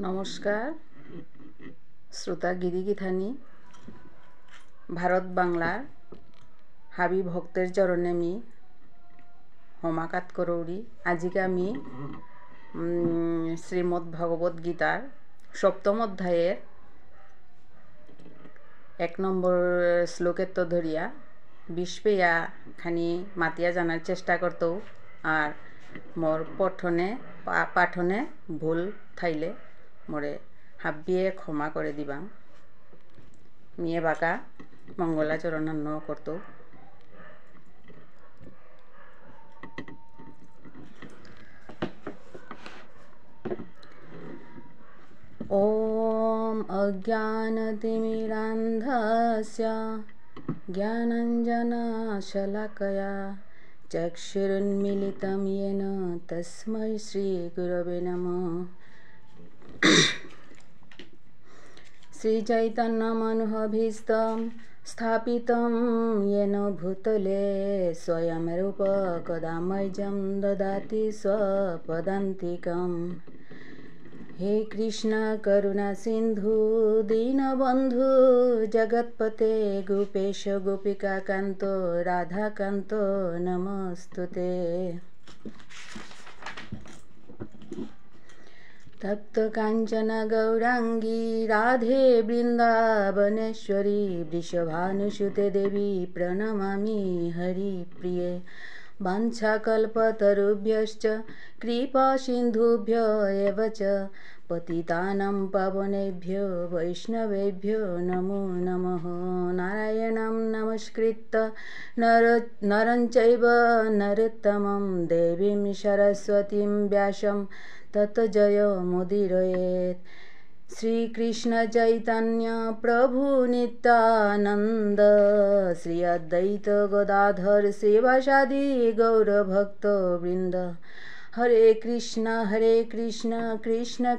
নমস্কার শ্রোতা গিরিগিথানি ভারত বাংলার হাবি ভক্তের চরণে আমি হোমাকাত করৌরি আজিকে আমি শ্রীমদ্ ভগবত গীতার সপ্তম অধ্যায়ের 1 নম্বর শ্লোকের তো ধরিয়া 20 পেয়া খানি মাতিয়া জানার চেষ্টা করতো আর মোর পাঠনে ভুল থাইলে মোরে হাবিয়ে ক্ষমা করে দিবাম মিয়ে বাঁকা মঙ্গলাচরণ করতো। ओम अज्ञानतिमिरान्धस्य ज्ञानाञ्जनशलाकया चक्षुरुन्मीलितं येन तस्मै श्रीगुरवे नमः। श्रीचैतन्यमनुभीष्टं स्थापितं येन भूतले स्वयं रूप कदा मह्यं ददाति स्वपदान्तिकम्। हे कृष्ण करुणा सिंधु दीनबंधु जगत्पते गोपेश गोपिका कांतो राधा कांतो नमस्तुते। तप्त कांचन गौरांगी राधे वृंदावनेश्वरी वृषभानुसुते देवी प्रणमामि हरिप्रिये। वाञ्छाकल्पतरुभ्यश्च कृपा सिन्धुभ्यो एव च पतितानां पावनेभ्यो वैष्णवेभ्यो नमो नमः। नारायणं नमस्कृत्य नरं चैव नरोत्तमं देवीं सरस्वतीं व्यासं ततो जयमुदीरयेत्। श्री कृष्ण चैतन्य प्रभु नित्यानंद श्री अद्वैत गदाधर शिवासादि गौर भक्त वृंद। हरे कृष्ण कृष्ण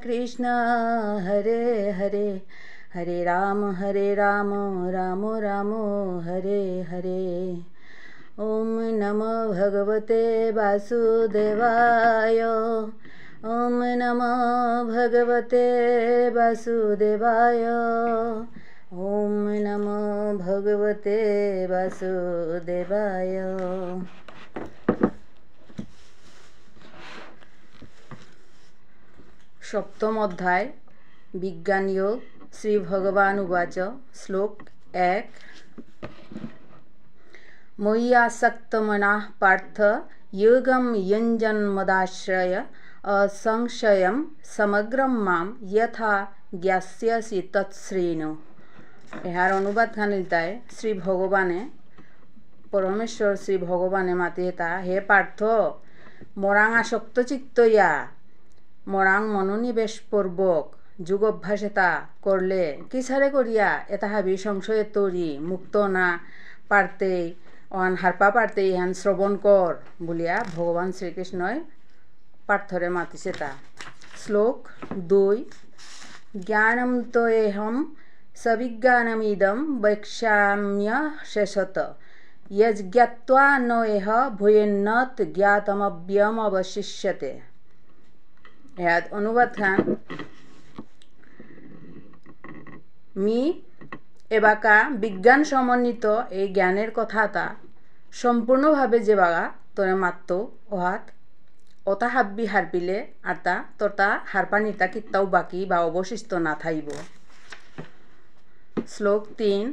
कृष्ण हरे हरे हरे राम राम राम हरे हरे। ओम नमो भगवते वासुदेवाय ओम नमो भगवते वासुदेवाय ओम नमो भगवते वासुदेवाय। सप्तम अध्याय विज्ञान योग श्री भगवान उवाच श्लोक 1 मयि आसक्तमनः पार्थ योगं युञ्जन्मदाश्रय असंशयं समग्रं मां यथा ज्ञास्यसि तत्शृणु। यार अनुवाद खानिलताय श्री भगवाने परमेश्वर श्री भगवाने मातिता हे पार्थ मरांग आसक्त चित्तया मरांग मनोनिवेश पूर्वक যোগ অভ্যাস এটা করলে কিসারে করিয়া এটা হাবি সংশয়ে তরি মুক্ত না পারতেই অন হারপা পারতেই হান শ্রবণ কর বলিয়া ভগবান শ্রীকৃষ্ণই পার্থরে মাতিছে তা। শ্লোক 2 জ্ঞানম তো এহম সবিজ্ঞানমিদম বৈক্ষ্যাম্য শেষত यज्ञत्वा न एह भूयन्नत ज्ञातमव्यमवशिष्यते। यात अनुवाद खान मी एबाका विज्ञान समन्वित এই জ্ঞানের কথাটা সম্পূর্ণভাবে যে বাগা তোরে মাত্ত ওহাত ওটা হাব্বি হারপিলে আরতা তোরটা হারপানিটা কিত্তাও বাকি বা অবশিষ্ট না থাইব। শ্লোক 3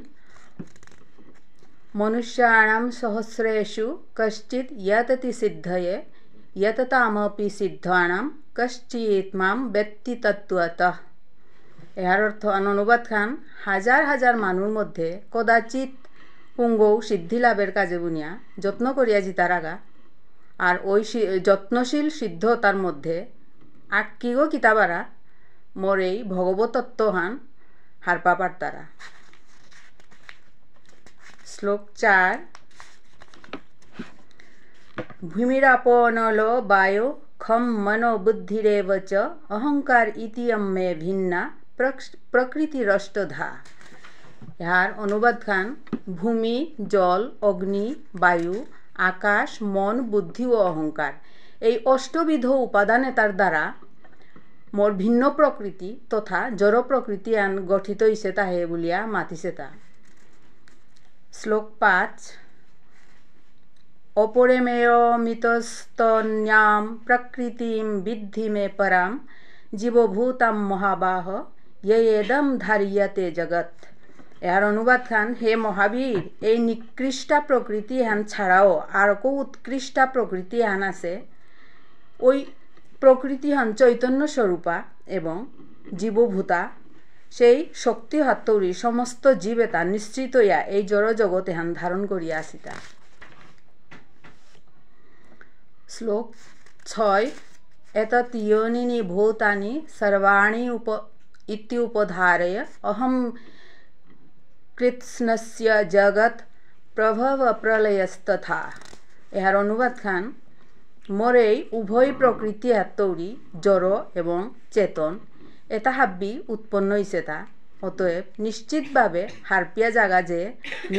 मनुष्याणां सहस्रेषु कश्चित् यतति सिद्धये यततामपि सिद्धानां कश्चित् मां वेत्ति तत्त्वतः। यार अर्थ अनुवाद खान हाजार हाजार मानुर मध्य कदाचित पुंगौ सिद्धि लाभेर काजे बुनिया যত্ন करिया जितार आगा और ओई যত্নশীল सिद्ध तार मध्य आकिगो किताबारा मोर এই भगवत तत्त्वहान हारपा पारतारा। श्लोक 4 भूमिरापनलो वायो खम मनो बुद्धिरेव च अहंकार इतियम में भिन्ना प्रकृतिरष्टधा। यार अनुवाद खान भूमि जल अग्नि वायु आकाश मन बुद्धि और अहंकार এই অষ্টবিধ উপাদানে তার দ্বারা मोर भिन्न प्रकृति तथा जड़ प्रकृति आन गठित इसे ताहे बुलिया मातिसे ता। श्लोक 5 अपरिमेयमितस्तन्यां प्रकृतिं विद्धि मे परां जीवभूतां महाबाह येदम धार्यते जगत। यार अनुवाद खान हे महावीर এই নিকৃষ্টা প্রকৃতি হান ছাড়াও আর কো উৎকৃষ্টা প্রকৃতি হান আছে ওই প্রকৃতি হান চৈতন্য স্বরূপা এবং জীবভূতা সেই শক্তি হাতৌরি সমস্ত জীবে তা নিশ্চিত ইয়া এই জড় জগতে হান ধারণ করিয়া আসিতা। শ্লোক 6 एतत् योनिनि भूतानि सर्वाणि इत्युपधारय अहं कृत्स्नस्य जगत प्रभव प्रलयस्तथा। यार अनुवाद खान मोर এই উভয় প্রকৃতি হাতৌরি জড় এবং চেতন এটা হাব্বি উৎপন্ন হইছে তা অতএব নিশ্চিতভাবে হারপিয়া জাগা যে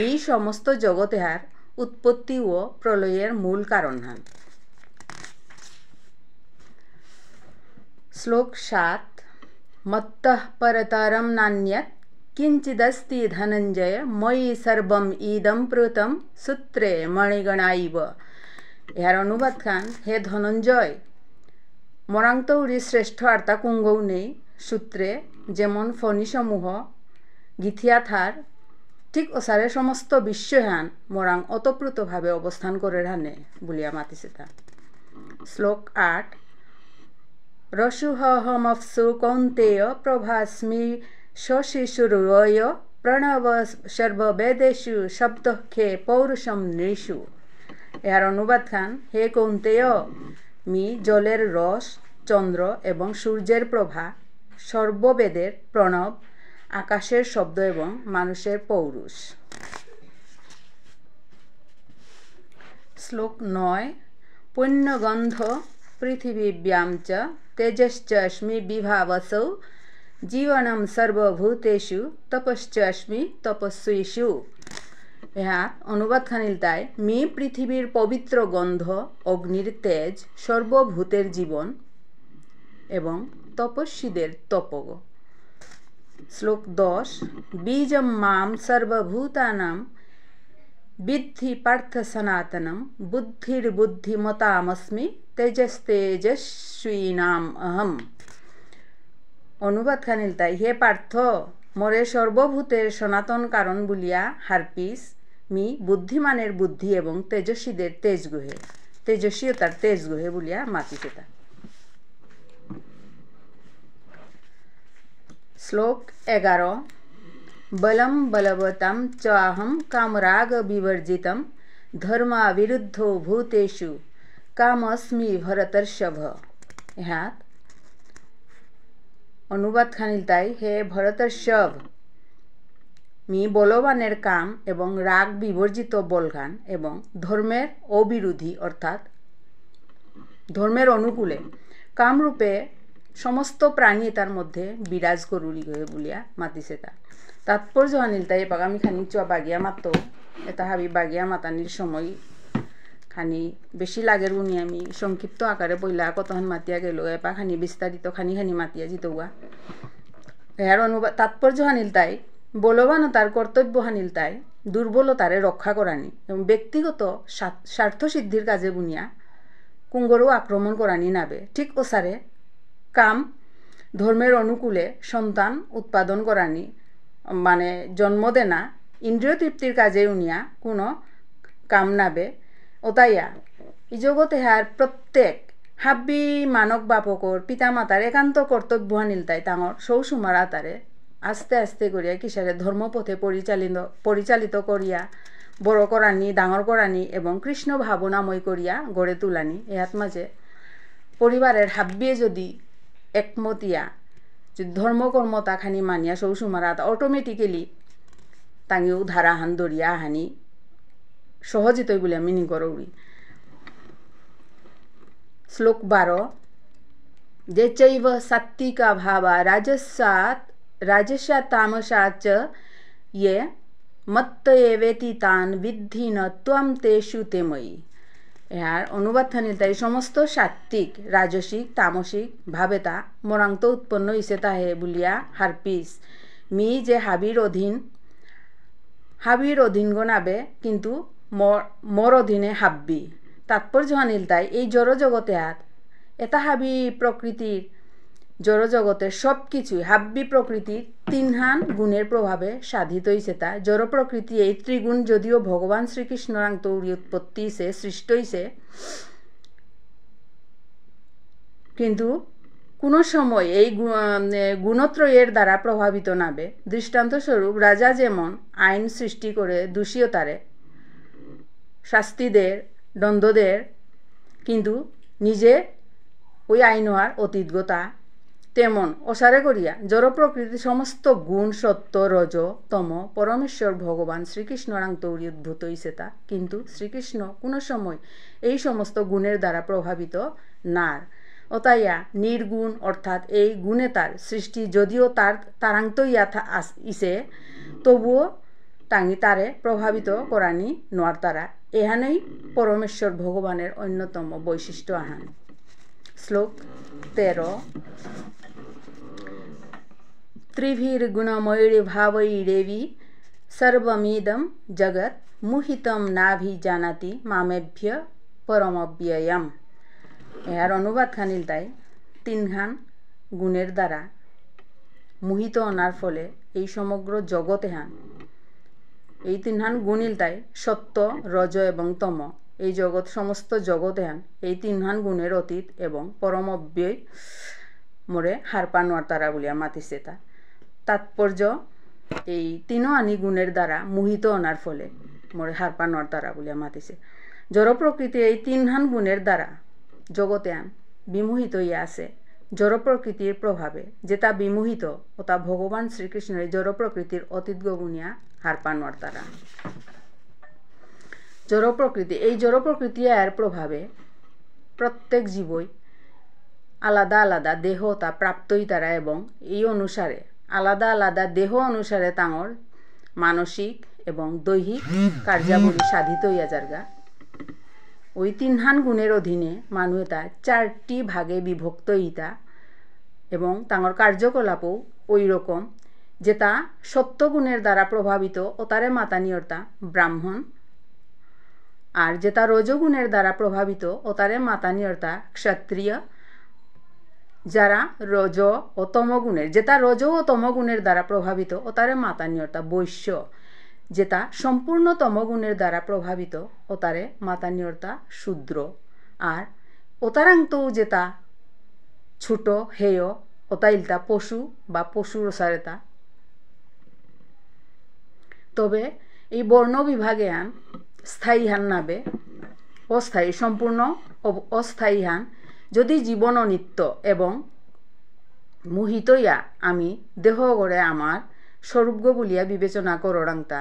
এই সমস্ত জগতে হার উৎপত্তি ও প্রলয়ের মূল কারণ হান। श्लोक 7 मत्तः परतरं नान्यत् किंचिदस्ति धनंजय मयि सर्वम इदं प्रोतम सूत्रे मणिगणा इव। यार अनुवाद खान हे धनंजय मोरांग तौरी श्रेष्ठ आर्ता कुंगौ नेই सूत्रे जेमन फणिসমূহ গিথিয়া থার ঠিক ওসারে সমস্ত বিশ্বহান মোরাং অতপ্রুতভাবে অবস্থান করে রানে বলিয়া মাতিছে তা। শ্লোক 8 रसुहमप्सु कौन्तेय प्रभास्मि शशिशुर्वय प्रणव सर्ववेदेषु शब्दखे पौरुषम नृषु। यार अनुवाद खान हे कौन्तेय मी जलेर रस चंद्र एवं सूर्येर प्रभा सर्ववेदेर प्रणव आकाशेर शब्द एवं मानुषेर पौरुष। श्लोक 9 पुण्यगंध पृथिवीव्यां च तेजश्चास्मि विभावसौ जीवनम सर्वभूतेषु तपश्चास्मि तपस्वीषु। यहाँ अनुवाद खानिलताय मी पृथिवीर पवित्र गंध अग्निर तेज सर्वभूतेर जीवन एवं तपस्वीदेर तपग। श्लोक 10 बीजम माम सर्वभूतानां विद्धि पार्थ सनातनम बुद्धिर्बुद्धिमतामस्मि तेजस्तेजस्वीनाम अहम। अनुवाद खानिलताय हे पार्थ मोरे सर्वभूतेर सनातन कारण बुलिया हारपिस मी बुद्धिमानेर बुद्धि एवं तेजस्वीदेर तेज गुहे तेजस्वीतार तेज गुहे बुलिया मातिसेता। श्लोक 11 बलम बलवतां च अहं कामराग विवर्जितं धर्मा विरुद्धो भूतेषु कामस्मि भरतर्षभ। यहाँ अनुवाद खानिलताय हे भरतर्षभ मी बलवानेर काम एवं राग विवर्जित बलगान एवं धर्मेर अविरोधी अर्थात धर्मेर अनुकूले कामरूपे समस्त प्राणी तार मध्य बिराज करुली गए बुलिया मातिसे ता। तात्पर्य हानिलताय एपाक आमी खानी चुआ बागिया मातो एता हाबी बागिया मातानिर समय खानी बेशी लागेर उनी आमी संक्षिप्त आकारे बइला कतहान मातिया गेलो एपाक खानी विस्तारित खानी खानी मातिया जितौआ। यार अनुवाद तात्पर्य हानिलताय बलवानतार कर्तव्य हानिलताय दुर्बलतारे रक्षा करानी एवं व्यक्तिगत स्वार्थ सिद्धिर काजे बुनिया कुंगरु आक्रमण करानी नाबे ठीक ओसारे काम धर्मेर अनुकूले सन्तान उत्पादन करानी माने जन्म देना इंद्रिय तृप्तिर काजे उनिया कोनो काम नाबे ओताइया इ जगते हार प्रत्येक हाब्बी मानक बापकर पिता मातार एकान्त कर्तव्य हानिलताय तांगर सौसुमार आतारे आस्ते आस्ते करिया किसारे धर्मपथे परिचालित करिया बड़ करानी डांगर करानी एवं कृष्ण भावनामय करिया गड़े तुलानी एहात माजे परिवारेर हाब्बिए जदि एकमतिया धर्मकर्मता खानी मानिया सौसुमारा अटोमेटिकली तांगिও धारा हान दरिया हानी सहजितई बोलिया मिनिंग करौरी। श्लोक 12 जे चैव सात्विका भावा राजसा तामसा च ये मत्त एवेति तान् विद्धि न त्वं तेषु ते मयि। এর অনুবাদ থানিল তাই সমস্ত সাত্বিক রাজসিক তামসিক ভাবে তা মরাংত উৎপন্ন হইছে তাহে বলিয়া হারপিস মি যে হাবির অধীন গনাবে কিন্তু মর অধীনে হাব্বি তাৎপর্য আনিল তাই এই জড়জগতে এটা হাবি প্রকৃতির জড়জগতের সব কিছুই হাব্বি প্রকৃতির তিনহান গুণের প্রভাবে সাধিত হইছে তা জড় প্রকৃতি এই ত্রিগুণ যদিও ভগবান শ্রীকৃষ্ণরাং তৌরি উৎপত্তি হইছে সৃষ্ট হইছে কিন্তু কোনো সময় এই গুণত্রয়ের দ্বারা প্রভাবিত নাবে দৃষ্টান্তস্বরূপ রাজা যেমন আইন সৃষ্টি করে দোষীয়তারে শাস্তিদের দ্বন্দ্বদের কিন্তু নিজে ওই আইন হওয়ার অতীতগতা তেমন অসারে করিয়া জড় প্রকৃতির সমস্ত গুণ সত্য রজ তম পরমেশ্বর ভগবান শ্রীকৃষ্ণরাং তৌরি উদ্ভূত হইছে তা কিন্তু শ্রীকৃষ্ণ কোনো সময় এই সমস্ত গুণের দ্বারা প্রভাবিত নার অতাইয়া নির্গুণ অর্থাৎ এই গুণে তার সৃষ্টি যদিও তারাংত ইসে তবুও টাঙি তারে প্রভাবিত করানি নোয়ার তারা এহানেই পরমেশ্বর ভগবানের অন্যতম বৈশিষ্ট্য আহান। শ্লোক 13 त्रिभिर्गुणमयैर्भावैरेवि सर्वमिदं जगत् मुहितं नाभिजानाति मामेभ्य परमव्ययम्। এর অনুবাদ খানিল তাই তিনখান গুণের দ্বারা মোহিত অনার ফলে এই সমগ্র জগৎ এই তিনখান গুণিল তাই সত্য রজ এবং তম এই জগৎ সমস্ত জগৎ এই তিনখান গুণের অতীত এবং পরমব্যয় মোরে হারপা নোয়ার তারা বলিয়া মাতিছে তা তাৎপর্য এই তিনও আনি গুণের দ্বারা মোহিত অনার ফলে মোরে হারপা নোয়ার তারা বলিয়া মাতিছে। জড় প্রকৃতি এই তিনহান গুণের দ্বারা জগতে বিমোহিত হইয়া আছে জড় প্রকৃতির প্রভাবে যেটা বিমোহিত ও তা ভগবান শ্রীকৃষ্ণের জড় প্রকৃতির অতীত গুণিয়া হারপা নোয়ার তারা। জড় প্রকৃতি এই জড় প্রকৃতি এর প্রভাবে প্রত্যেক জীবই আলাদা আলাদা দেহ তা প্রাপ্তই তারা এবং এই অনুসারে আলাদা আলাদা দেহ অনুসারে তাঙর মানসিক এবং দৈহিক কার্যাবলী সাধিত হইয়া যারগা ওই তিনহান গুণের অধীনে মানুষ তা চারটি ভাগে বিভক্ত ইতা এবং তাঙর কার্যকলাপও ওই রকম যেটা সত্যগুণের দ্বারা প্রভাবিত ও তারে মাতানিয়তা ব্রাহ্মণ আর যেটা রজগুণের দ্বারা প্রভাবিত ও তারে মাতানিয়তা ক্ষত্রিয় যারা রজ ও তমগুণের যেটা রজ ও তমগুণের দ্বারা প্রভাবিত ও তারে মাতানিয়তা বৈশ্য যেটা সম্পূর্ণ তমগুণের দ্বারা প্রভাবিত ও তারে মাতানিয়তা শূদ্র আর ওতারাংতো যেটা ছোট হেয় ওতাইলতা পশু বা পশুর সারেতা। তবে এই বর্ণ বিভাগে স্থায়ী হান নাবে অস্থায়ী সম্পূর্ণ অস্থায়ী হান যদি জীবন অনিত্য এবং মোহিতইয়া আমি দেহ গড়ে আমার স্বরূপ বলিয়া বিবেচনা কররাংতা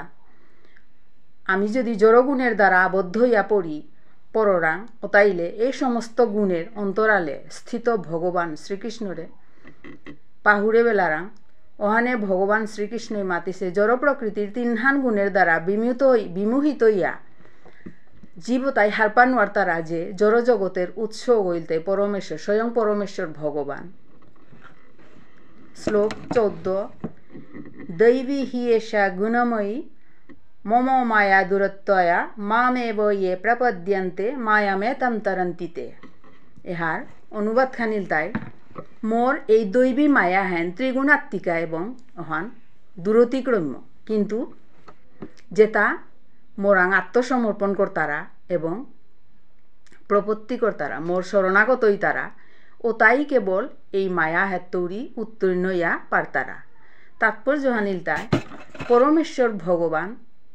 আমি যদি জড়গুণের দ্বারা আবদ্ধ হইয়া পড়ি পররাং ও তাইলে এই সমস্ত গুণের অন্তরালে স্থিত ভগবান শ্রীকৃষ্ণরে পাহুড়ে বেলারাং ওহানে ভগবান শ্রীকৃষ্ণই মাতিছে জড় প্রকৃতির তিনহান গুণের দ্বারা বিমোহিত হইয়া জীবতাই হারপা নোয়ার তারা যে জড় জগতের উৎস হইলতে পরমেশ্বর স্বয়ং পরমেশ্বর ভগবান। শ্লোক 14 দৈবী হি এষা গুণময়ী মম মায়া দূরত্বয়া মামেব ইয়ে প্রপদ্যন্তে মায়ামেতম তরন্তিতে। এহার অনুবাদ খানিল তাই মোর এই দৈবী মায়া হেন ত্রিগুণাত্মিকা এবং অহান দূরতিক্রম্য কিন্তু যেটা মোরাং আত্মসমর্পণ কর্তারা এবং প্রপত্তি কর্তারা মোর শরণাগতই তারা ও তাই কেবল এই মায়া হেতৌরি উত্তীর্ণ ইয়া পারতারা। তাৎপর্য হানিল তাই পরমেশ্বর ভগবান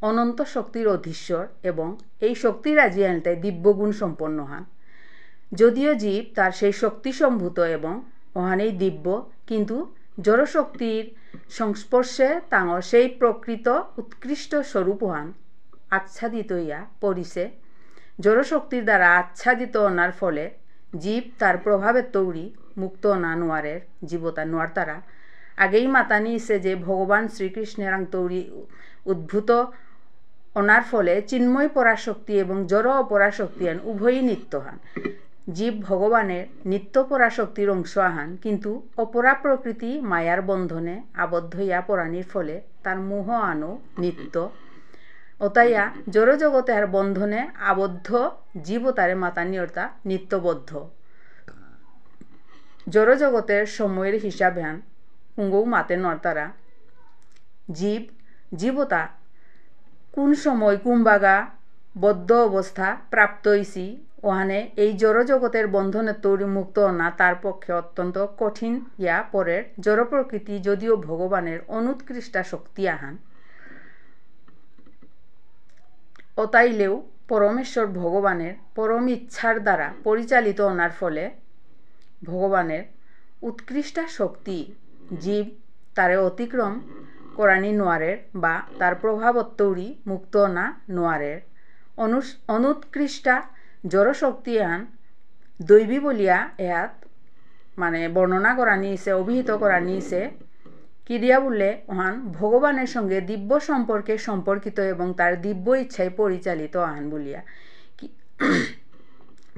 অনন্ত শক্তির অধীশ্বর এবং এই শক্তির রাজি আনিল দিব্যগুণ সম্পন্ন হন যদিও জীব তার সেই শক্তি সম্ভূত এবং ওহানেই দিব্য কিন্তু জড়শক্তির সংস্পর্শে তাঙর সেই প্রকৃত উৎকৃষ্ট স্বরূপ হন আচ্ছাদিত ইয়া পরিছে জড়শক্তির দ্বারা আচ্ছাদিত অনার ফলে জীব তার প্রভাবের তৌরি মুক্ত না নোয়ারের জীবতা নোয়ার তারা আগেই মাতানি ইসে যে ভগবান শ্রীকৃষ্ণের তৌরি উদ্ভূত অনার ফলে চিন্ময় পরাশক্তি এবং জড় অপরাশক্তি আন উভয়ই নিত্য হন। জীব ভগবানের নিত্য পরাশক্তির অংশ আহান, কিন্তু অপরা প্রকৃতি মায়ার বন্ধনে আবদ্ধ হইয়া পড়ানির ফলে তার মোহ আনো নিত্য। অতাইয়া জড় জগতে আর বন্ধনে আবদ্ধ জীব তারে মাতানি অর্থা নিত্যবদ্ধ। জড় জগতের সময়ের হিসাবে আন কুঙ্গৌ মাতে নর্তারা জীবতা কোন সময় কুম্বাগা বদ্ধ অবস্থা প্রাপ্ত হইছি ওহানে এই জড় জগতের বন্ধনে তৈরি মুক্ত না তার পক্ষে অত্যন্ত কঠিন ইয়া পরের। জড় প্রকৃতি যদিও ভগবানের অনুৎকৃষ্টা শক্তি আহান, অতাইলেও পরমেশ্বর ভগবানের পরম ইচ্ছার দ্বারা পরিচালিত অনার ফলে ভগবানের উৎকৃষ্টা শক্তি জীব তারে অতিক্রম করানি নোয়ারের বা তার প্রভাবত্বরি মুক্ত না নোয়ারের। অনুৎকৃষ্টা জড়শক্তি আন দৈবী বলিয়া এহাত মানে বর্ণনা করা নিয়েছে, অভিহিত করা নিয়েছে। কি দিয়া বললে ওহান ভগবানের সঙ্গে দিব্য সম্পর্কে সম্পর্কিত এবং তার দিব্য ইচ্ছায় পরিচালিত আহান বলিয়া।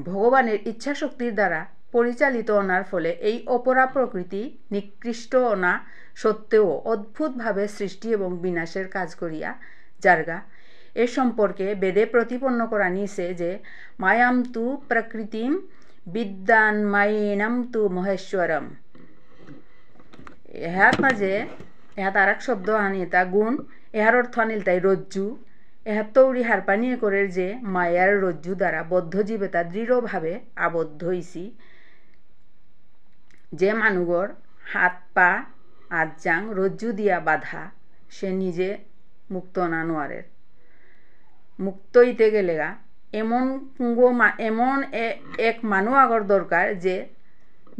ভগবানের ইচ্ছা শক্তির দ্বারা পরিচালিত অনার ফলে এই অপরা প্রকৃতি নিকৃষ্ট অনা সত্ত্বেও অদ্ভুতভাবে সৃষ্টি এবং বিনাশের কাজ করিয়া জার্গা। এ সম্পর্কে বেদে প্রতিপন্ন করা নিছে যে মায়াম তু প্রকৃতিম বিদ্যান মায়েনম তু মহেশ্বরম। এহার মাঝে এহাত আর এক শব্দ আনি তা গুণ, এহার অর্থ আনিল তাই রজ্জু। এহার তৌরি হারপানিয়ে করে যে মায়ার রজ্জু দ্বারা বদ্ধ জীবে তা দৃঢ়ভাবে আবদ্ধ হইছি। যে মানুগর হাত পা আজ্জাং রজ্জু দিয়া বাধা, সে নিজে মুক্ত না নোয়ারের। মুক্ত হইতে গেলেগা এমন এক মানু আগর দরকার যে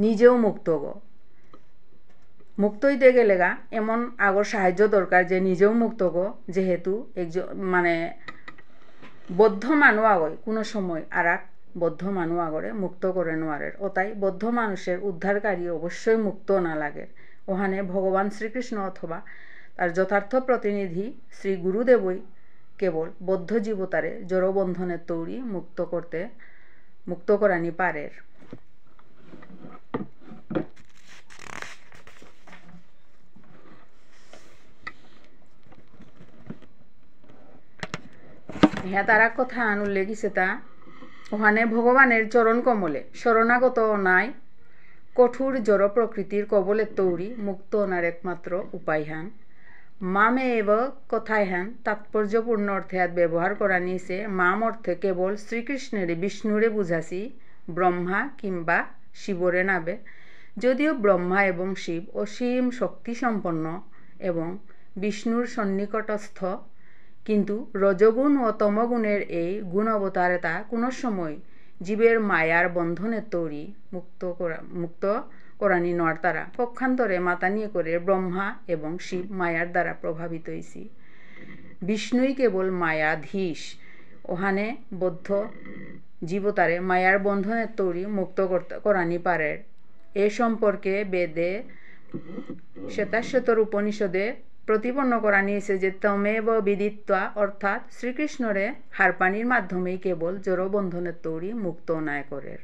নিজেও মুক্ত গো। মুক্ত হইতে গেলেগা এমন আগর সাহায্য দরকার যে নিজেও মুক্ত গো, যেহেতু একজন মানে বদ্ধ মানু আগয় কোনো সময় আর এক বদ্ধ মানু আগরে মুক্ত করে নোয়ারের। ওতাই বদ্ধ মানুষের উদ্ধারকারী অবশ্যই মুক্ত না লাগে। ওখানে ভগবান শ্রীকৃষ্ণ অথবা তার যথার্থ প্রতিনিধি শ্রী গুরুদেবই কেবল বদ্ধ জীবতারে জড়বন্ধনের তৈরি মুক্ত করানি পারের। হ্যাঁ তারা কথা উল্লেখিছে তা ওখানে ভগবানের চরণ কমলে শরণাগত নাই কঠোর জড় প্রকৃতির কবলের তৈরি মুক্ত ওনার একমাত্র উপায় হান। মামে এব কথায় হান তাৎপর্যপূর্ণ অর্থে হাত ব্যবহার করা নিয়েছে। মাম অর্থে কেবল শ্রীকৃষ্ণের বিষ্ণুরে বুঝাছি, ব্রহ্মা কিংবা শিবরে নাবে। যদিও ব্রহ্মা এবং শিব অসীম শক্তি সম্পন্ন এবং বিষ্ণুর সন্নিকটস্থ, কিন্তু রজগুণ ও তমগুণের এই গুণ অবতারে তা কোনো সময় জীবের মায়ার বন্ধনের তৈরি মুক্ত করানি নর তারা। পক্ষান্তরে মাতানিয়ে করে ব্রহ্মা এবং শিব মায়ার দ্বারা প্রভাবিত হয়েছি। বিষ্ণুই কেবল মায়াধীশ, ওহানে বদ্ধ জীবতারে মায়ার বন্ধনের তৈরি মুক্ত করানি পারে। এ সম্পর্কে বেদে শ্বেতাশ্বতর উপনিষদে প্রতিপন্ন করা নিয়েছে যে তমেব বিদিত্বা, অর্থাৎ শ্রীকৃষ্ণরে হারপানির মাধ্যমেই কেবল জড়বন্ধনের তৈরি মুক্ত নায় করের।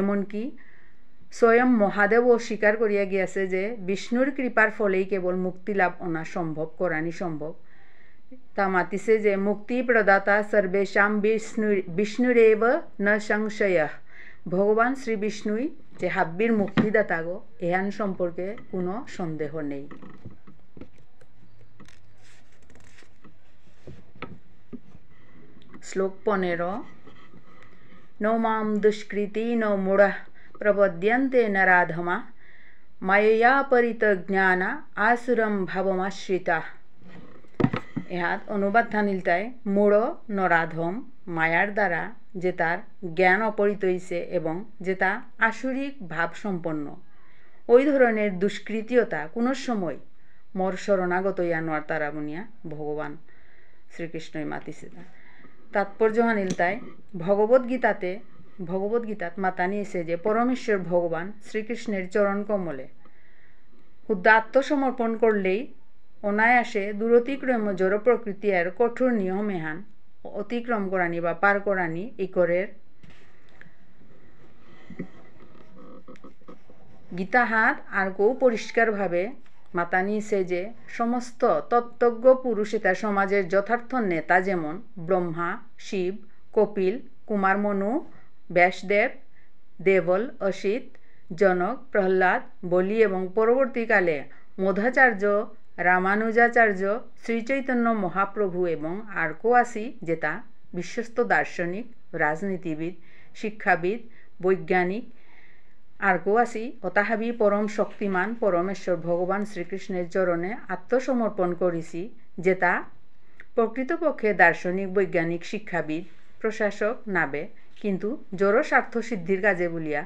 এমনকি স্বয়ং মহাদেবও স্বীকার করিয়া গিয়াছে যে বিষ্ণুর কৃপার ফলেই কেবল মুক্তি লাভ অনা সম্ভব করানি সম্ভব। তা মাতিছে যে মুক্তি প্রদাতা সর্বেশাম বিষ্ণুরেব ন সংশয়। ভগবান শ্রী বিষ্ণুই যে হাব্বির মুক্তিদাতা গো, এহান সম্পর্কে কোনো সন্দেহ নেই। শ্লোক 15। নো মাম দুষ্কৃতি নো মূঢ় প্রপদ্যন্তে নরাধমা মায়য়া পরিতজ্ঞানা আসুরম ভাবমাশ্রিতা। এহাত অনুবাদ থানিলতায় মূঢ় নরাধম মায়ার দ্বারা যে তার জ্ঞান অপহৃত হইছে এবং যে তা আসুরিক ভাব সম্পন্ন, ওই ধরনের দুষ্কৃতিয়তা কোনো সময় মর শরণাগত ইয়ানোয়ার তারা বনিয়া ভগবান শ্রীকৃষ্ণই মাতিছে। তাৎপর্য হানিলতায় ভগবদ্গীতাত মাতা নিয়েছে যে পরমেশ্বর ভগবান শ্রীকৃষ্ণের চরণ কমলে শুদ্ধ আত্মসমর্পণ করলেই অনায়াসে দূরতিক্রম জড় প্রকৃতি আর কঠোর নিয়ম এহান অতিক্রম করানি বা পার করানি ইকরের গীতাহাত আর কেউ পরিষ্কারভাবে মাতা নিয়েছে যে সমস্ত তত্ত্বজ্ঞ পুরুষ এটা সমাজের যথার্থ নেতা, যেমন ব্রহ্মা, শিব, কপিল, কুমারমনু, ব্যাসদেব, দেবল, অসিত, জনক, প্রহ্লাদ, বলি এবং পরবর্তীকালে মধ্বাচার্য, রামানুজাচার্য, শ্রীচৈতন্য মহাপ্রভু এবং আর কেউ আসি যেটা বিশ্বস্ত দার্শনিক, রাজনীতিবিদ, শিক্ষাবিদ, বৈজ্ঞানিক আর কেউ আসি অতাহাবি পরম শক্তিমান পরমেশ্বর ভগবান শ্রীকৃষ্ণের চরণে আত্মসমর্পণ করেছি, যেটা প্রকৃতপক্ষে দার্শনিক, বৈজ্ঞানিক, শিক্ষাবিদ, প্রশাসক নাবে, কিন্তু জড় স্বার্থ সিদ্ধির কাজে বলিয়া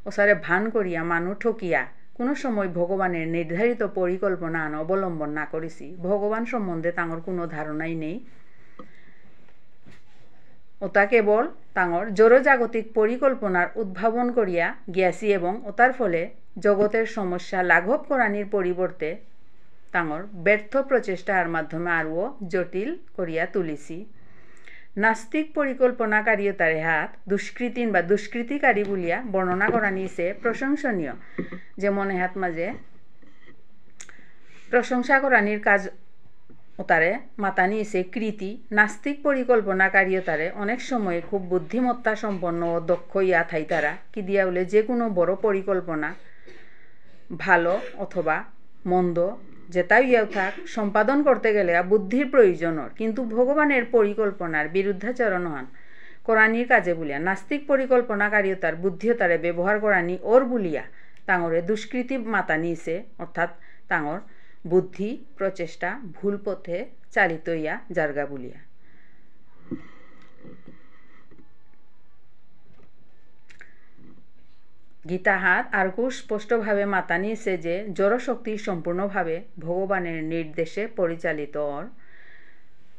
ওসারে ভান করিয়া মানু ঠকিয়া কোনো সময় ভগবানের নির্ধারিত পরিকল্পনা অবলম্বন না করেছি। ভগবান সম্বন্ধে তাঁর কোনো ধারণাই নেই। ওটা কেবল তাঁর জড়জাগতিক পরিকল্পনার উদ্ভাবন করিয়া গিয়াছি এবং ওটার ফলে জগতের সমস্যা লাঘব করানির পরিবর্তে তাঁর ব্যর্থ প্রচেষ্টার মাধ্যমে আরও জটিল করিয়া তুলিছি। নাস্তিক পরিকল্পনাকারীতারে হাত দুষ্কৃতিন বা দুষ্কৃতিকারী বলিয়া বর্ণনা করা নিয়েছে প্রশংসনীয়, যেমন হাত মাঝে প্রশংসা করানির কাজ ওতারে মাতা নিয়েছে কৃতি। নাস্তিক পরিকল্পনাকারীতারে অনেক সময় খুব বুদ্ধিমত্তা সম্পন্ন ও দক্ষ ইয়া থাই তারা কি দিয়া বলে যে কোনো বড় পরিকল্পনা ভালো অথবা মন্দ যেটাও ইয়াও থাক সম্পাদন করতে গেলে বুদ্ধির প্রয়োজন, কিন্তু ভগবানের পরিকল্পনার বিরুদ্ধাচরণ হন করানির কাজে বলিয়া নাস্তিক পরিকল্পনাকারীতার বুদ্ধিতারে ব্যবহার করানি ওর বলিয়া তাঙরে দুষ্কৃতি মাতা নিয়েছে, অর্থাৎ তাঙর বুদ্ধি প্রচেষ্টা ভুল পথে চালিত ইয়া জার্গা বলিয়া। গীতাহাত আর খুব স্পষ্টভাবে মাতা নিয়েছে যে জড়শক্তি সম্পূর্ণভাবে ভগবানের নির্দেশে পরিচালিত,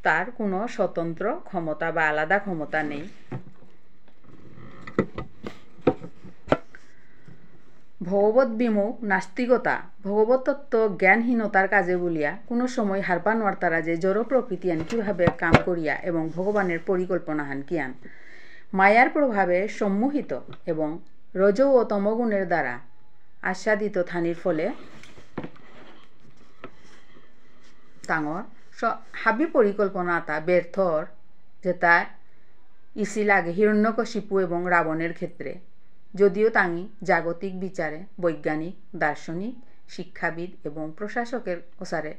তার কোনো স্বতন্ত্র ক্ষমতা বা আলাদা ক্ষমতা নেই। ভগবত বিমুখ নাস্তিকতা ভগবত তত্ত্ব জ্ঞানহীনতার কাজে বলিয়া কোনো সময় হারপা নোয়ার্তারা যে জড় প্রকৃতি আন কীভাবে কাম করিয়া এবং ভগবানের পরিকল্পনা হান কিয়ান মায়ার প্রভাবে সম্মোহিত এবং রজ ও তমগুণের দ্বারা আস্বাদিত থানির ফলে তাঙর হাবি পরিকল্পনাটা ব্যর্থর, যেটা ইসি লাগে হিরণ্যকশিপু এবং রাবণের ক্ষেত্রে। যদিও তাঙি জাগতিক বিচারে বৈজ্ঞানিক, দার্শনিক, শিক্ষাবিদ এবং প্রশাসকের ওসারে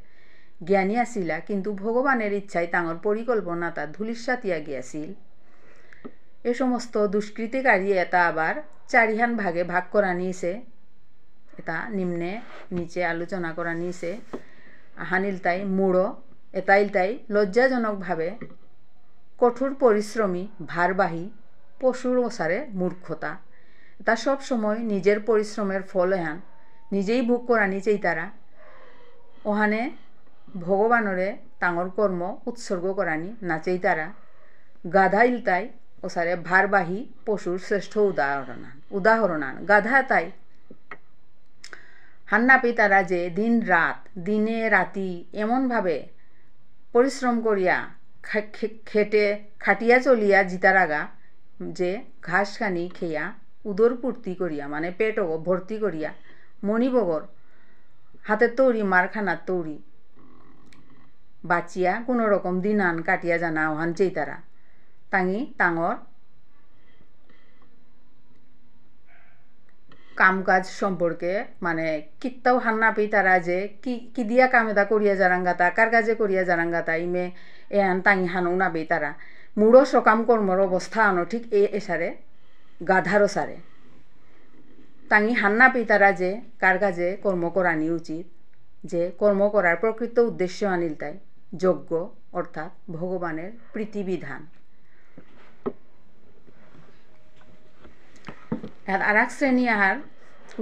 জ্ঞানী আসিলা, কিন্তু ভগবানের ইচ্ছায় তাঙর পরিকল্পনাটা ধূলিসাতিয়া গিয়াছিল। এ সমস্ত দুষ্কৃতিকারী এটা আবার চারিহান ভাগে ভাগ করা নিয়েছে, এটা নিচে আলোচনা করা নিয়েছে। হানিল তাই মূঢ়, এটাইল তাই লজ্জাজনকভাবে কঠোর পরিশ্রমী, ভারবাহী, পশুর ওসারে মূর্খতা। তা সব সময় নিজের পরিশ্রমের ফল এহান নিজেই ভোগ করা নিচেই তারা ওহানে ভগবানরে তাঙর কর্ম উৎসর্গ করানি নাচেই তারা। গাধাইল তাই ওসারে ভারবাহী পশুর শ্রেষ্ঠ উদাহরণ গাধা তাই হান্নাপি তারা যে দিন রাত দিনে রাতি এমনভাবে পরিশ্রম করিয়া খাটিয়া চলিয়া জিতার আগা যে ঘাস খানি খেয়া উদর পূর্তি করিয়া মানে পেট ভর্তি করিয়া মণিবগর হাতের তৈরি মারখানার তৈরি বাঁচিয়া কোনো রকম দিন আন কাটিয়া জানা ওহান চেই তারা তাঙি তাঙর কাম কাজ সম্পর্কে মানে কিত্তাও হান্না পেই তারা যে কি দিয়া কামেদা করিয়া জারাঙ্গাতা কার কাজে করিয়া জারাঙ্গাতা ইমে এহান তাঙি হানও না পেই তারা মূঢ় সকাম কর্মর অবস্থা আনো ঠিক এসারে গাধারও সারে তাঙি হান্না পেই তারা যে কার কাজে কর্ম করানি উচিত, যে কর্ম করার প্রকৃত উদ্দেশ্য আনিল তাই যজ্ঞ অর্থাৎ ভগবানের প্রীতিবিধান। আর এক শ্রেণী আহার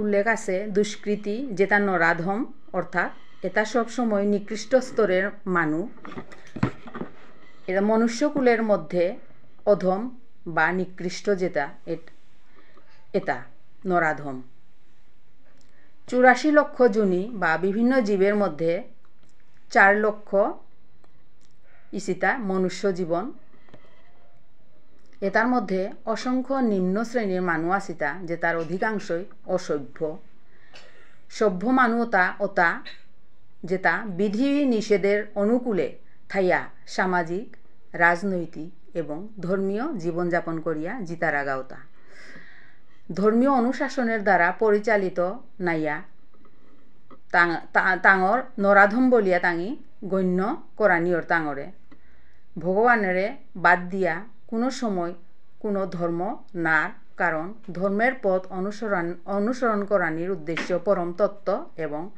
উল্লেখ আছে দুষ্কৃতি, যেটা নরাধম, অর্থাৎ এটা সবসময় নিকৃষ্ট স্তরের মানুষ, এটা মনুষ্যকুলের মধ্যে অধম বা নিকৃষ্ট, যেটা এটা নরাধম। 84 লক্ষ যোনি বা বিভিন্ন জীবের মধ্যে 4 লক্ষ ইসিতা মনুষ্য জীবন এটার মধ্যে অসংখ্য নিম্ন শ্রেণীর মানুষ আসিতা যে তার অধিকাংশই অসভ্য সভ্য মানুষতা ওতা যেটা বিধি নিষেধের অনুকূলে থাইয়া সামাজিক রাজনৈতিক এবং ধর্মীয় জীবনযাপন করিয়া জিতারা গাওতা ধর্মীয় অনুশাসনের দ্বারা পরিচালিত নাইয়া তাঙর নরাধম বলিয়া তাঙি গণ্য করানিয়র তাঙরে ভগবানেরে বাদ দিয়া কোনো সময় কোনো ধর্ম নার কারণ ধর্মের পথ অনুসরণ করানির উদ্দেশ্য পরম তত্ত্ব এবং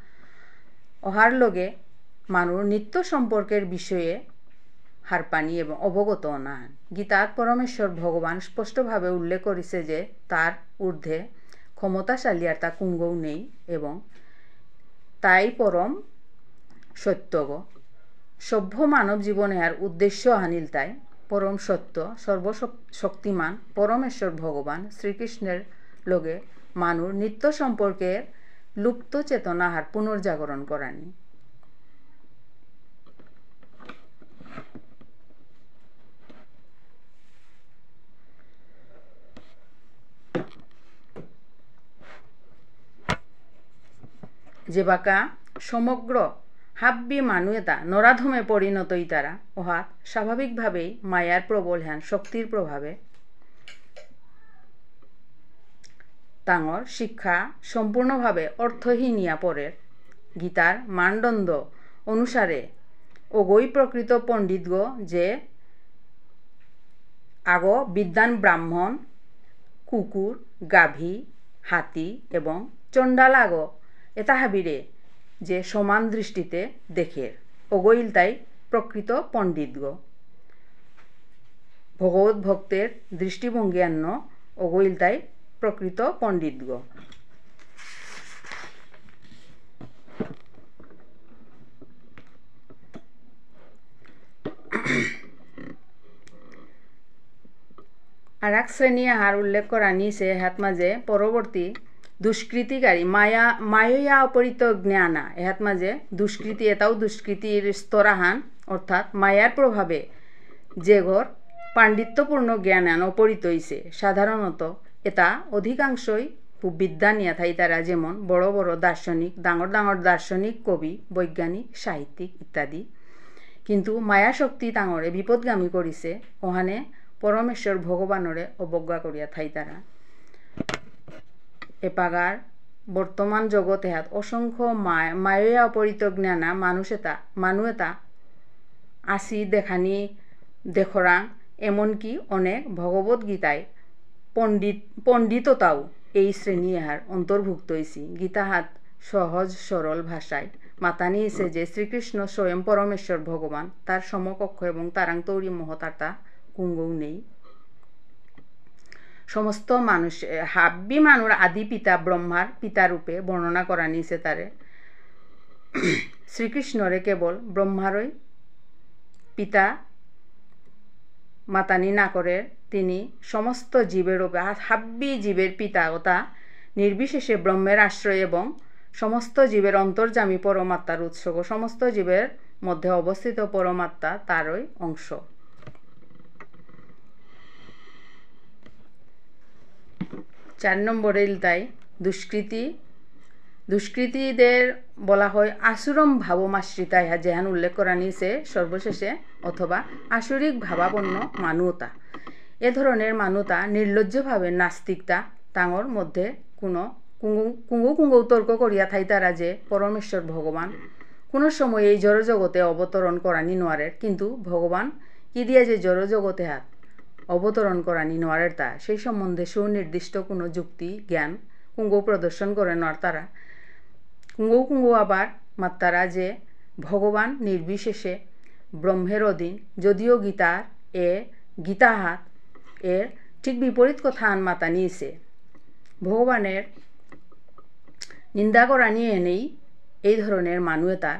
অহার লগে মানুষ নিত্য সম্পর্কের বিষয়ে হারপানি এবং অবগত না গীতাত পরমেশ্বর ভগবান স্পষ্টভাবে উল্লেখ করেছে যে তার ঊর্ধ্বে ক্ষমতাশালী আর তা কুঙ্গও নেই এবং তাই পরম সত্যগ সভ্য মানব জীবনে আর উদ্দেশ্য হানিল তাই পরম সত্য সর্বশক্তিমান পরমেশ্বর ভগবান শ্রীকৃষ্ণের লগে মানুষ নিত্য সম্পর্কের লুপ্ত চেতনা হার পুনর্জাগরণ করানি যে বাকা সমগ্র হাব্বি মানুয়েতা নরাধমে পরিণত ইতারা ওহাত স্বাভাবিকভাবেই মায়ার প্রবল হ্যান শক্তির প্রভাবে তাঙর শিক্ষা সম্পূর্ণভাবে অর্থহীনিয়া পরের গীতার মানদণ্ড অনুসারে ওগৈ প্রকৃত পণ্ডিতগ যে আগ বিদ্বান ব্রাহ্মণ কুকুর গাভী হাতি এবং চণ্ডালাগ এতাহাবিরে যে সমান দৃষ্টিতে দেখে ওগৈল তাই প্রকৃত পণ্ডিতগ ভগবত ভক্তের দৃষ্টিভঙ্গি আন্ন ওগৈল তাই প্রকৃত পণ্ডিতগ আর এক শ্রেণী আহার উল্লেখ করা নিছে হাত মাঝে পরবর্তী দুষ্কৃতিকারী মায়া অপরিত জ্ঞানা এহাত মাঝে দুষ্কৃতি এটাও দুষ্কৃতির স্তরাহান অর্থাৎ মায়ার প্রভাবে যে ঘর পাণ্ডিত্যপূর্ণ জ্ঞানান অপরিত হইছে সাধারণত এটা অধিকাংশই খুব বিদ্যা নিয়া থাই তারা যেমন বড় বড় দার্শনিক ডাঙর দার্শনিক কবি বৈজ্ঞানিক সাহিত্যিক ইত্যাদি কিন্তু মায়া শক্তি তাঙরে বিপদগামী করিছে ওহানে পরমেশ্বর ভগবানরে অবজ্ঞা করিয়া থাই তারা এপাগার বর্তমান জগতে হাত অসংখ্য মায়া অপরিত জ্ঞানা মানুষেতা আসি দেখানি দেখরাং এমনকি অনেক ভগবত গীতায় পণ্ডিততাও এই শ্রেণী এহার অন্তর্ভুক্ত হয়েছি গীতা হাত সহজ সরল ভাষায় মাতা নিয়েছে যে শ্রীকৃষ্ণ স্বয়ং পরমেশ্বর ভগবান তার সমকক্ষ এবং তারাং তৌরি মহতার্তা কুঙ্গও নেই সমস্ত মানুষ হাব্বি মানুষ আদি পিতা ব্রহ্মার পিতারূপে বর্ণনা করা নিছে তারে শ্রীকৃষ্ণরে কেবল ব্রহ্মারই পিতা মাতানি না করে তিনি সমস্ত জীবের হাব্বি জীবের পিতা ওটা নির্বিশেষে ব্রহ্মের আশ্রয় এবং সমস্ত জীবের অন্তর্যামী পরমাত্মার উৎস সমস্ত জীবের মধ্যে অবস্থিত পরমাত্মা তারই অংশ 4 নম্বরে তাই দুষ্কৃতীদের বলা হয় আসুরম ভাবমাশ্রিতা ইহা যেহান উল্লেখ করা নিয়েছে সর্বশেষে অথবা আসুরিক ভাবাপন্ন মানুতা এ ধরনের মানুতা নির্লজ্জভাবে নাস্তিকতা তাঙর মধ্যে কোনো কুঙ্গু তর্ক করিয়া থাই তারা যে পরমেশ্বর ভগবান কোনো সময় এই জড়জগতে অবতরণ করানি নোয়ারের কিন্তু ভগবান কি দিয়ে যে জড়জগতে হাত অবতরণ করানি নোয়ারের তা সেই সম্বন্ধে সুনির্দিষ্ট কোনো যুক্তি জ্ঞান কুঙ্গু প্রদর্শন করে নোয়ার তারা কুঙ্গু আবার মাত্তারা যে ভগবান নির্বিশেষে ব্রহ্মের অধীন যদিও গীতা হাত এর ঠিক বিপরীত কথা আন মাতা নিয়েছে ভগবানের নিন্দা করা নিয়ে নেই এই ধরনের মানুষ তার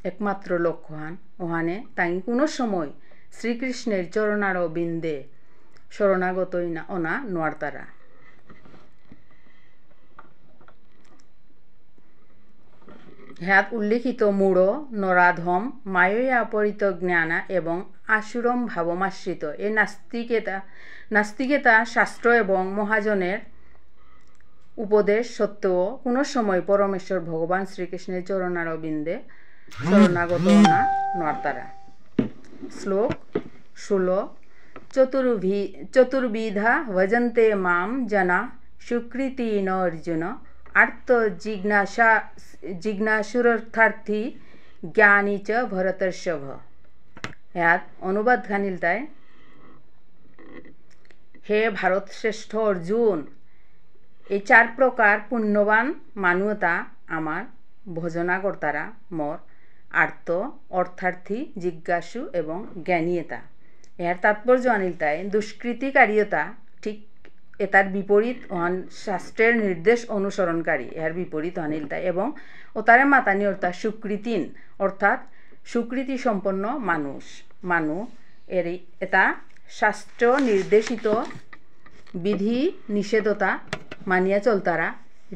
একমাত্র লক্ষ্যহান ওহানে তাই কোনো সময় শ্রীকৃষ্ণের চরণার বিন্দে শরণাগতই না অনা নোয়ার তারা হ্যাত উল্লেখিত মূঢ় নরাধম মায়য়া পরিতজ্ঞানা এবং আশুরম ভাবমাশ্রিত এই নাস্তিকেতা শাস্ত্র এবং মহাজনের উপদেশ সত্ত্বেও কোনো সময় পরমেশ্বর ভগবান শ্রীকৃষ্ণের চরণারবিন্দে শরণাগত না নর্তারা। শ্লোক 16 চতুর্বিধা ভজন্তে মাম জনা সুকৃতি ন অর্জুন আর্ত জিজ্ঞাসুরথার্থী জ্ঞানী চ ভরতর্ষভ। ইয়াত অনুবাদ খানিলতায়, হে ভারত শ্রেষ্ঠ অর্জুন, এই 4 প্রকার পুণ্যবান মানুতা আমার ভজনাকর্তারা মোর আর্ত অর্থার্থী জিজ্ঞাসু এবং জ্ঞানীয়তা। এর তাৎপর্য অনিলতায় দুষ্কৃতিকারীতা ঠিক এটার বিপরীত হন শাস্ত্রের নির্দেশ অনুসরণকারী, এর বিপরীত অনিলতায় এবং ওতারে মাতানি অর্থাৎ সুকৃতিন অর্থাৎ সুকৃতি সম্পন্ন মানু এর এটা শাস্ত্র নির্দেশিত বিধি নিষেধতা মানিয়া চলতারা,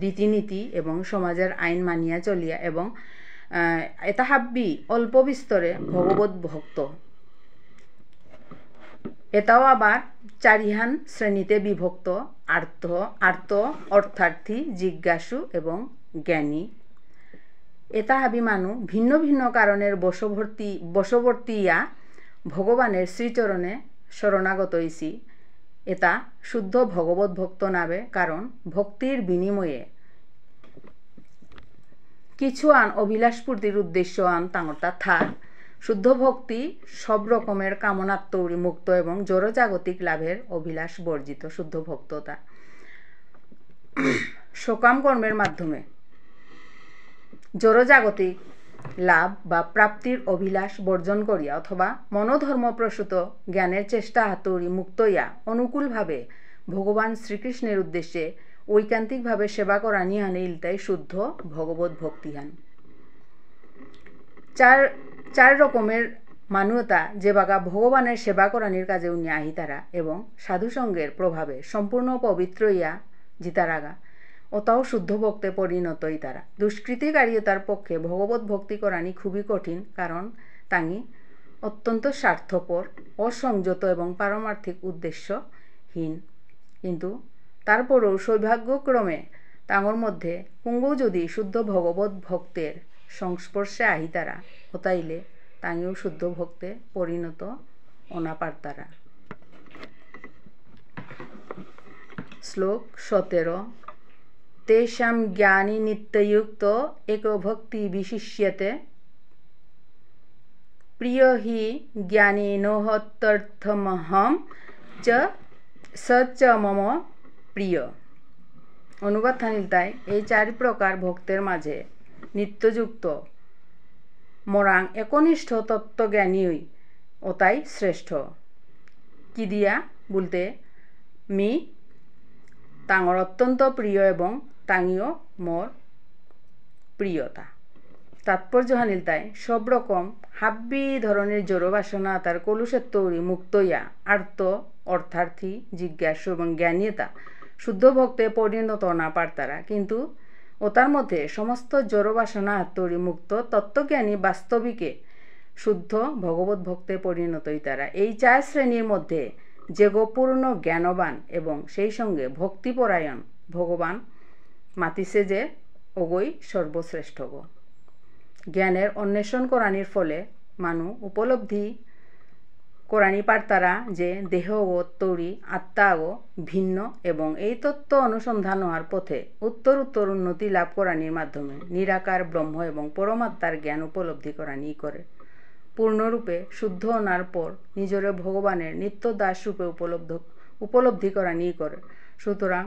রীতিনীতি এবং সমাজের আইন মানিয়া চলিয়া এবং এটা হাব্বি অল্প বিস্তরে ভগবত ভক্ত। এটাও আবার 4 শ্রেণীতে বিভক্ত: আর্ত অর্থার্থী জিজ্ঞাসু এবং জ্ঞানী। এটা হাবি মানু ভিন্ন ভিন্ন কারণের বশবর্তীয়া ভগবানের শ্রীচরণে শরণাগত হইছি। এটা শুদ্ধ ভগবত ভক্ত নাবে, কারণ ভক্তির বিনিময়ে কিছু আন অভিলাষপূর্তির উদ্দেশ্য আন তাঙরতা থার। শুদ্ধ ভক্তি সব রকমের কামনাত্মরি মুক্ত এবং জড়জাগতিক লাভের অভিলাষ বর্জিত। শুদ্ধ ভক্ততা সকাম কর্মের মাধ্যমে জড়জাগতিক লাভ বা প্রাপ্তির অভিলাষ বর্জন করিয়া অথবা মনোধর্মপ্রসূত জ্ঞানের চেষ্টা হাতুড়ি মুক্ত হইয়া অনুকূলভাবে ভগবান শ্রীকৃষ্ণের উদ্দেশ্যে ঐকান্তিকভাবে সেবা করা নিহানে ইলতাই শুদ্ধ ভগবত ভক্তিহান। 4 রকমের মানুতা যে বাগা ভগবানের সেবা করানির কাজে উনি আহিতারা এবং সাধুসঙ্গের প্রভাবে সম্পূর্ণ পবিত্র ইয়া জিতারাগা ওটাও শুদ্ধ ভক্তে পরিণতই তারা। দুষ্কৃতিকারীতার পক্ষে ভগবত ভক্তি করানি খুবই কঠিন, কারণ তাঙ্গি অত্যন্ত স্বার্থপর, অসংযত এবং পারমার্থিক উদ্দেশ্যহীন। কিন্তু তারপরেও সৌভাগ্যক্রমে তাঙ্গর মধ্যে কুঙ্গও যদি শুদ্ধ ভগবত ভক্তের সংস্পর্শে আহিতারা হতাইলে তাঙ্গেও শুদ্ধ ভক্তে পরিণত অনা পারতারা। শ্লোক 17 তেষাং জ্ঞানী নিত্যযুক্ত এক ভক্তি বিশিষ্যতে প্রিয় হি জ্ঞানী নোহত্যর্থমহম চ স চ মম প্রিয়। অনুবাদ থানিলতায়, এই 4 প্রকার ভক্তের মাঝে নিত্যযুক্ত মোরাং একনিষ্ঠ তত্ত্বজ্ঞানীই ওতাই শ্রেষ্ঠ। কি দিয়া বলতে, মি তাঙর অত্যন্ত প্রিয় এবং তাঙিও মোর প্রিয়তা। তাৎপর্য হানিলতায়, সব রকম হাব্বি ধরনের জড় বাসনা তার কলুষের তৈরি মুক্ত ইয়া আর্ত অর্থার্থী জিজ্ঞাসু এবং জ্ঞানীয়তা শুদ্ধ ভক্তে পরিণত না পারতারা। কিন্তু ওতার মধ্যে সমস্ত জড় বাসনা তৈরি মুক্ত তত্ত্বজ্ঞানী বাস্তবিকে শুদ্ধ ভগবত ভক্তে পরিণতই তারা। এই 4 শ্রেণীর মধ্যে যে পূর্ণ জ্ঞানবান এবং সেই সঙ্গে ভক্তিপরায়ণ ভগবান মাতিছে যে ওগই সর্বশ্রেষ্ঠ গো। জ্ঞানের অন্বেষণ করানির ফলে মানু উপলব্ধি করানি পারতারা যে দেহ ও তৈরি আত্মা ও ভিন্ন এবং এই তত্ত্ব অনুসন্ধান হওয়ার পথে উত্তর উন্নতি লাভ করানির মাধ্যমে নিরাকার ব্রহ্ম এবং পরমাত্মার জ্ঞান উপলব্ধি করানি করে পূর্ণরূপে শুদ্ধ হওয়ার পর নিজরে ভগবানের নিত্য দাস রূপে উপলব্ধি করানি করে। সুতরাং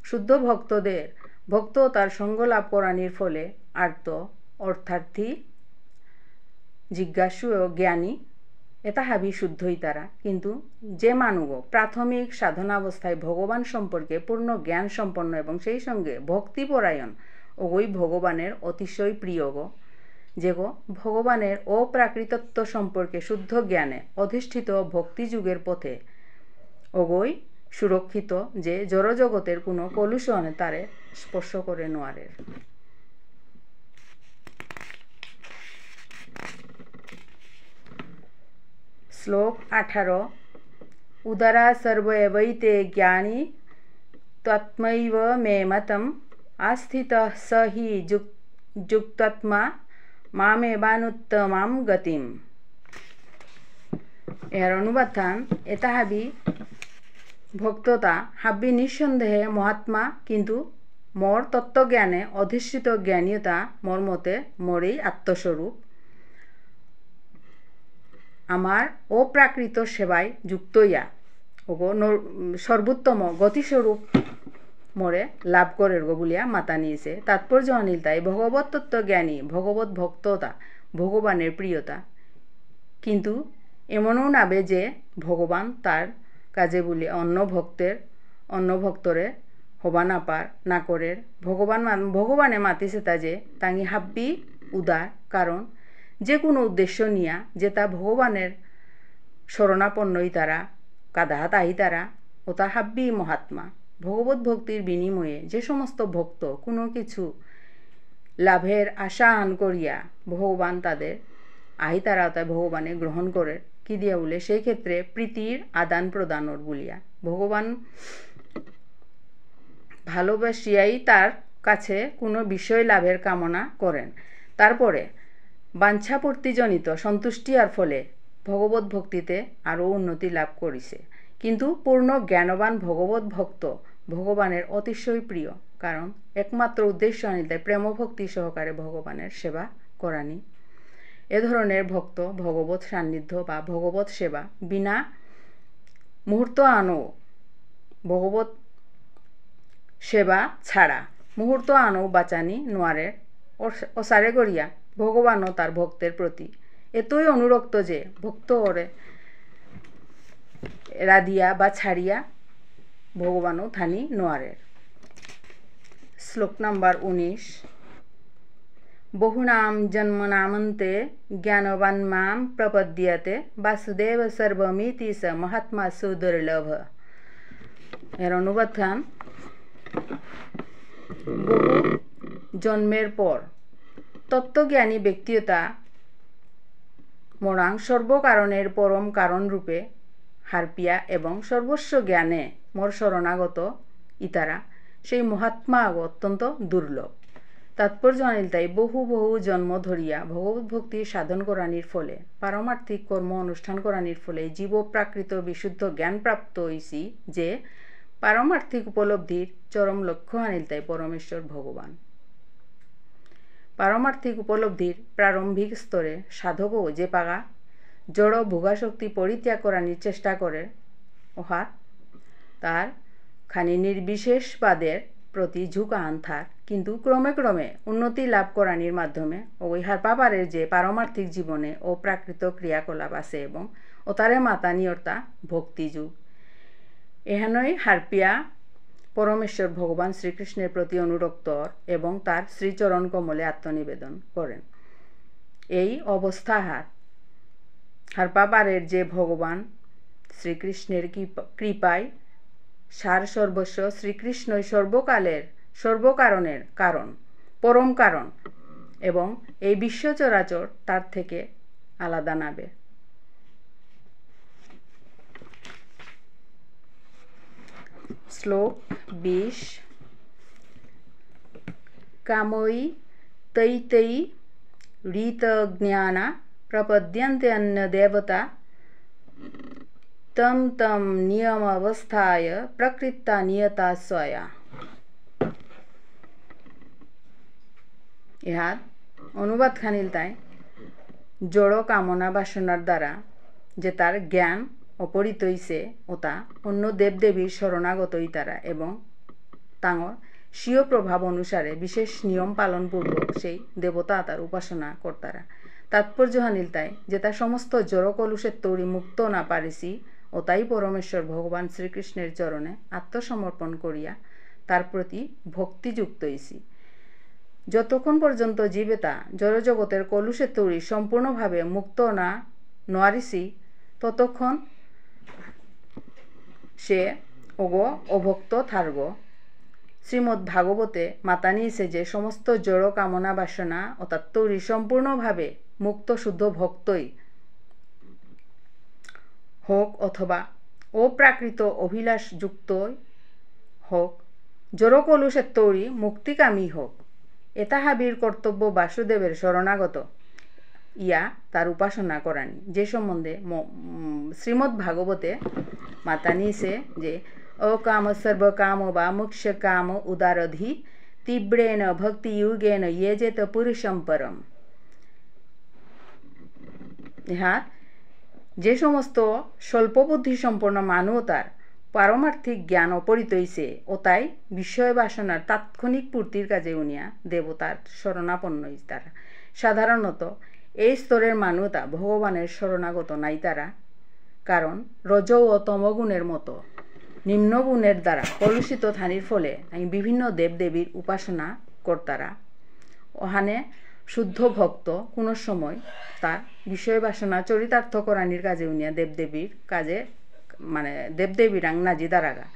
শুদ্ধ ভক্ত তার সঙ্গ লাভ করানির ফলে আর্ত অর্থার্থী জিজ্ঞাসু ও জ্ঞানী এটা হাবি শুদ্ধই তারা। কিন্তু যে মানুষ প্রাথমিক সাধনাবস্থায় ভগবান সম্পর্কে পূর্ণ জ্ঞান সম্পন্ন এবং সেই সঙ্গে ভক্তিপরায়ণ ওই ভগবানের অতিশয় প্রিয় গো, যে ভগবানের অপ্রাকৃতত্ব সম্পর্কে শুদ্ধ জ্ঞানে অধিষ্ঠিত ভক্তিযুগের পথে ওগই সুরক্ষিত, যে জড়জগতের কোনো কলুষণে তারে স্পর্শ করে নোয়ারের। শ্লোক 18 উদারা সর্বৈতে জ্ঞানী তৎমৈব মে মতম আস্থিতঃ স হি যুক্তাত্মা মামেবানুত্তমাম গতিম। এর অনুবাদ থান এটা হাবি ভক্ততা হাব্বি নিঃসন্দেহে মহাত্মা, কিন্তু মোর তত্ত্বজ্ঞানে অধিষ্ঠিত জ্ঞানীয়তা মোর মতে মোরই আত্মস্বরূপ। আমার অপ্রাকৃত সেবায় যুক্ত ইয়া সর্বোত্তম গতিস্বরূপ মোরে লাভ করের গো বলিয়া মাতা নিয়েছে। তাৎপর্য অনিল তাই ভগবত তত্ত্বজ্ঞানী, ভগবত ভক্ততা, ভগবানের প্রিয়তা, কিন্তু এমনও নাবে যে ভগবান তার কাজে বলি অন্য ভক্তরে হবা না করে ভগবানে মাতিছে তা যে তাঙ্গি হাব্বি উদার, কারণ যে কোনো উদ্দেশ্য নিয়া যে তা ভগবানের শরণাপন্নই তারা কাদাহাত আহি তারা ও তা হাব্বি মহাত্মা। ভগবত ভক্তির বিনিময়ে যে সমস্ত ভক্ত কোনো কিছু লাভের আশা আন করিয়া ভগবান তাদের আহি তারা তা ভগবানে গ্রহণ করে কি দিয়া বলে, সেই ক্ষেত্রে প্রীতির আদান প্রদানর বলিয়া ভগবান ভালোবাসিয়াই তার কাছে কোনো বিষয় লাভের কামনা করেন। তারপরে বাঞ্ছাপূর্তিজনিত সন্তুষ্টি আর ফলে ভগবত ভক্তিতে আরও উন্নতি লাভ করিছে। কিন্তু পূর্ণ জ্ঞানবান ভগবত ভক্ত ভগবানের অতিশয় প্রিয়, কারণ একমাত্র উদ্দেশ্য আনিতে প্রেম ভক্তি সহকারে ভগবানের সেবা করানি। এ ধরনের ভক্ত ভগবত সান্নিধ্য বা ভগবত সেবা বিনা মুহূর্ত আনো ভগবত সেবা ছাড়া মুহূর্ত আনো বাঁচানি নোয়ারের অসারে করিয়া ভগবানও তার ভক্তের প্রতি এতই অনুরক্ত যে ভক্ত ওরে রাদিয়া বা ছাড়িয়া ভগবানও থানি নোয়ারের। শ্লোক নাম্বার 19 বহুনাম জন্মনামন্তে জ্ঞানবান মাম প্রপদ্যতে বাসুদেব সর্বমিতি স মহাত্মা সুদুর্লভ। এর অনুবাদ খান বহু জন্মের পর তত্ত্বজ্ঞানী ব্যক্তিতা মোরাং সর্বকারণের পরম কারণ রূপে হারপিয়া এবং সর্বস্ব জ্ঞানে মোর শরণাগত ইতারা সেই মহাত্মা অত্যন্ত দুর্লভ। তাৎপর্য অনিল তাই বহু জন্ম ধরিয়া ভগবত ভক্তি সাধন করানির ফলে পারমার্থিক কর্ম অনুষ্ঠান করানির ফলে জীব প্রাকৃত বিশুদ্ধ জ্ঞান প্রাপ্ত হইছি যে পারমার্থিক উপলব্ধির চরম লক্ষ্য আনিল তাই পরমেশ্বর ভগবান। পারমার্থিক উপলব্ধির প্রারম্ভিক স্তরে সাধকও যে পাগা জড় ভোগাশক্তি পরিত্যাগ করানির চেষ্টা করে ওহা তার খানি নির্বিশেষবাদের প্রতি ঝুঁকা আনথার, কিন্তু ক্রমে উন্নতি লাভ করানির মাধ্যমে ওই হার পাপারের যে পারমার্থিক জীবনে ও প্রাকৃত ক্রিয়াকলাপ আছে এবং ও তারে মাতানিয়তা ভক্তিযুগ এহানই হারপিয়া পরমেশ্বর ভগবান শ্রীকৃষ্ণের প্রতি অনুরক্ত এবং তার শ্রীচরণ কমলে আত্মনিবেদন করেন। এই অবস্থা হারপাপারের যে ভগবান শ্রীকৃষ্ণের কৃপায় সার সর্বস্ব শ্রীকৃষ্ণই সর্বকারণের কারণ, পরম কারণ এবং এই বিশ্ব চরাচর তার থেকে আলাদা নাবে। শ্লোক 20 কামৈ তৈ ঋতজ্ঞানা প্রপদ্যন্তে অন্য দেবতা তম নিয়ম অবস্থায় প্রকৃতা নিয়তা স্বয়া। ইহার অনুবাদ খানিল তাই জড় কামনা বাসনার দ্বারা যে তার জ্ঞান অপহৃত হইছে ও তা অন্য দেবদেবীর শরণাগতই তারা এবং তাঁর স্বীয় প্রভাব অনুসারে বিশেষ নিয়ম পালনপূর্বক সেই দেবতা তার উপাসনা কর্তারা। তাৎপর্য হানিল তাই যে তার সমস্ত জড় কলুষের তৈরি মুক্ত না পারিছি ও তাই পরমেশ্বর ভগবান শ্রীকৃষ্ণের চরণে আত্মসমর্পণ করিয়া তার প্রতি ভক্তিযুক্ত হইছি। যতক্ষণ পর্যন্ত জীবেতা জড়জগতের কলুষের তৈরি সম্পূর্ণভাবে মুক্ত না নোয়ারিছি ততক্ষণ সে অভক্ত থার্গ। শ্রীমদ্ ভাগবতে মাতা নিয়েছে যে সমস্ত জড় কামনা বাসনা ও তার তৈরি সম্পূর্ণভাবে মুক্ত শুদ্ধ ভক্তই হোক অথবা অপ্রাকৃত অভিলাষযুক্ত হোক, জড়কলুষের তৈরি মুক্তিকামী হোক, এতাহাবির কর্তব্য বাসুদেবের শরণাগত ইয়া তার উপাসনা করানি। যে সম্বন্ধে শ্রীমদ্ ভাগবতে মাতা নিছে যে অকাম সর্বকাম বা মোক্ষ কাম উদারধি তীব্রেণ ভক্তিযুগেন ইয়েজেত পুরুষম পরম। ইহা যে সমস্ত স্বল্পবুদ্ধি সম্পন্ন মানবতার পারমার্থিক জ্ঞান অপরিত হইছে ও তাই বিষয় বাসনার তাৎক্ষণিক পূর্তির কাজে উনিয়া দেবতার শরণাপন্ন তারা। সাধারণত এই স্তরের মানবতা ভগবানের শরণাগত নাই তারা, কারণ রজ ও তমগুণের মতো নিম্নগুণের দ্বারা কলুষিত থানির ফলে আমি বিভিন্ন দেবদেবীর উপাসনা কর্তারা ওখানে শুদ্ধ ভক্ত কোনো সময় তার বিষয় বাসনা চরিতার্থ করানির কাজে উনিয়া দেবদেবীর কাজে মানে দেবদেবীর নাজি দারাগা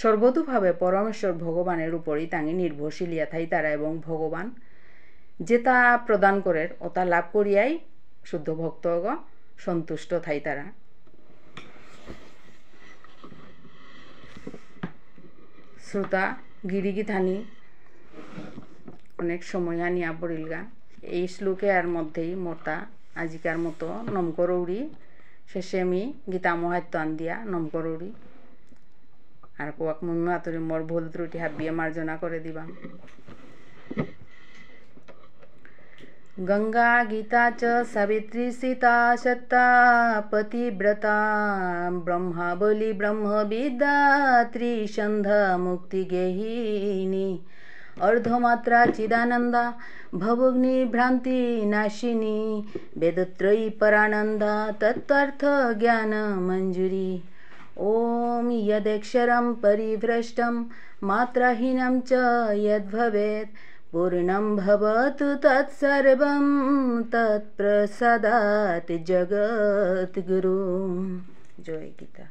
সর্বতোভাবে পরমেশ্বর ভগবানের উপরই তাঙ্গি নির্ভরশীলিয়া থাই তারা, এবং ভগবান যেটা প্রদান করের ওটা লাভ করিয়াই শুদ্ধ ভক্তগণ সন্তুষ্ট থাই তারা। শ্রোতা গিরিগি থানি অনেক সময় আনিয়া পড়িলগা। এই শ্লোকে আর মধ্যেই মোটা আজিকার মতো নমকরৌরি শেষে আমি গীতা মহাত্য আন দিয়া নমকরৌরি আর কোয়াক মুম্মা তরি মোর ভুল ত্রুটি হাবিয়ে মার্জনা করে দিবাম। गंगा गीता च सावित्री सीता सत्ता पतिव्रता ब्रह्मा बलि ब्रह्मविद्या त्रिसंध्या मुक्ति गेहिनी अर्धमात्रा चिदानंदा भवग्नि भ्रांति नाशिनी वेदत्रयी परानंदा तत्त्वार्थ ज्ञान मंजूरी। ओम यदक्षरं परिभ्रष्टं मात्राहीनं च यद्भवेत् पूर्णं भवतु तत्सर्वं तत्प्रसादात् जगद्गुरु। जय गीता।